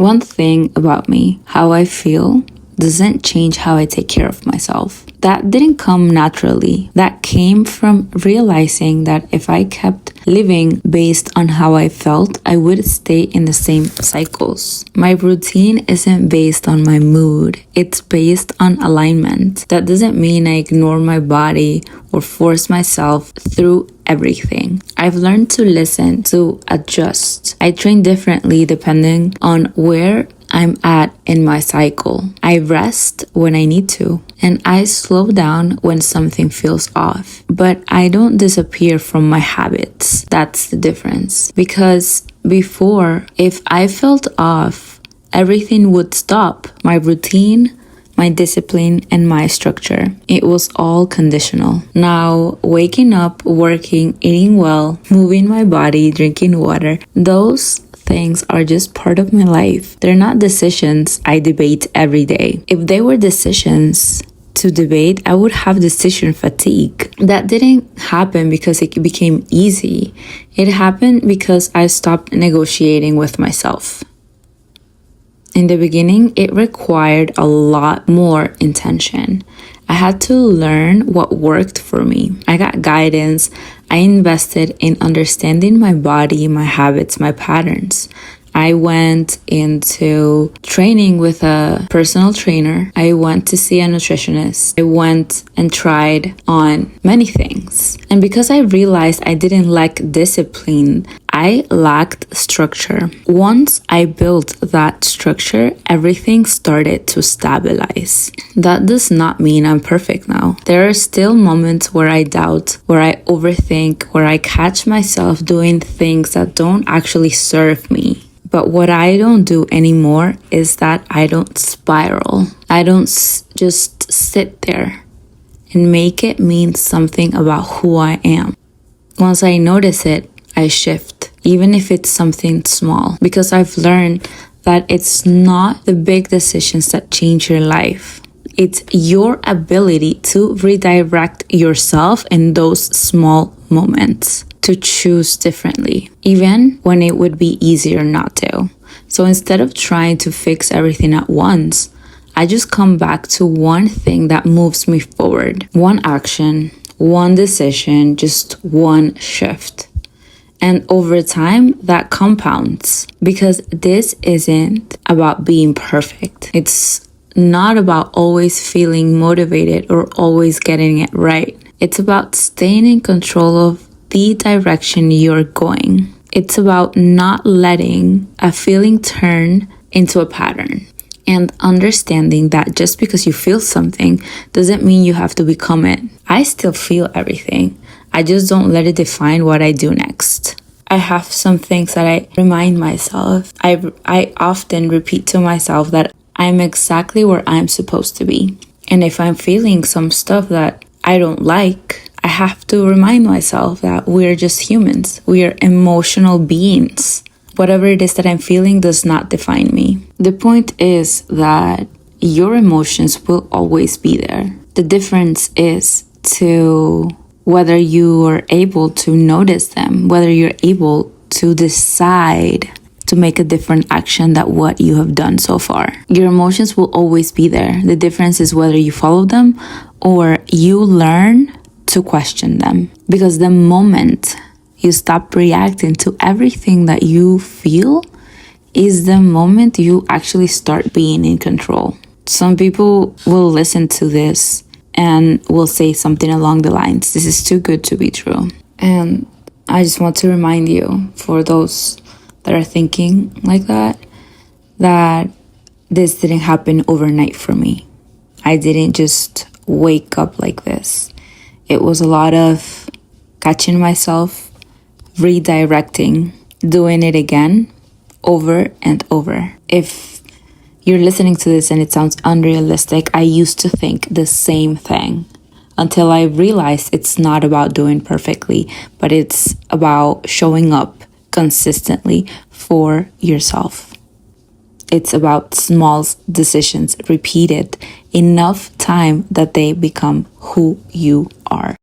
One thing about me, how I feel, doesn't change how I take care of myself. That didn't come naturally. That came from realizing that if I kept living based on how I felt, I would stay in the same cycles. My routine isn't based on my mood. It's based on alignment. That doesn't mean I ignore my body or force myself through everything. I've learned to listen, to adjust. I train differently depending on where I'm at in my cycle. I rest when I need to, and I slow down when something feels off. But I don't disappear from my habits. That's the difference. Because before, if I felt off, everything would stop. My routine, my discipline, and my structure. It was all conditional. Now, waking up, working, eating well, moving my body, drinking water, those things are just part of my life. They're not decisions I debate every day. If they were decisions to debate, I would have decision fatigue. That didn't happen because it became easy. It happened because I stopped negotiating with myself. In the beginning, it required a lot more intention. I had to learn what worked for me. I got guidance. I invested in understanding my body, my habits, my patterns. I went into training with a personal trainer. I went to see a nutritionist. I went and tried on many things. And because I realized I didn't lack discipline, I lacked structure. Once I built that structure, everything started to stabilize. That does not mean I'm perfect now. There are still moments where I doubt, where I overthink, where I catch myself doing things that don't actually serve me. But what I don't do anymore is that I don't spiral. I don't just sit there and make it mean something about who I am. Once I notice it, I shift, even if it's something small, because I've learned that it's not the big decisions that change your life. It's your ability to redirect yourself in those small moments, to choose differently, even when it would be easier not to. So instead of trying to fix everything at once, I just come back to one thing that moves me forward. One action, one decision, just one shift. And over time, that compounds, because this isn't about being perfect. It's not about always feeling motivated or always getting it right. It's about staying in control of the direction you're going. It's about not letting a feeling turn into a pattern, and understanding that just because you feel something doesn't mean you have to become it. I still feel everything. I just don't let it define what I do next. I have some things that I remind myself. I often repeat to myself that I'm exactly where I'm supposed to be. And if I'm feeling some stuff that I don't like, I have to remind myself that we're just humans. We are emotional beings. Whatever it is that I'm feeling does not define me. The point is that your emotions will always be there. The difference is to whether you are able to notice them, whether you're able to decide to make a different action than what you have done so far. Your emotions will always be there. The difference is whether you follow them or you learn to question them. Because the moment you stop reacting to everything that you feel is the moment you actually start being in control. Some people will listen to this and will say something along the lines, "This is too good to be true." And I just want to remind you, for those that are thinking like that this didn't happen overnight for me. I didn't just wake up like this. It was a lot of catching myself, redirecting, doing it again, over and over. If you're listening to this and it sounds unrealistic, I used to think the same thing until I realized it's not about doing perfectly, but it's about showing up consistently for yourself. It's about small decisions repeated enough time that they become who you are.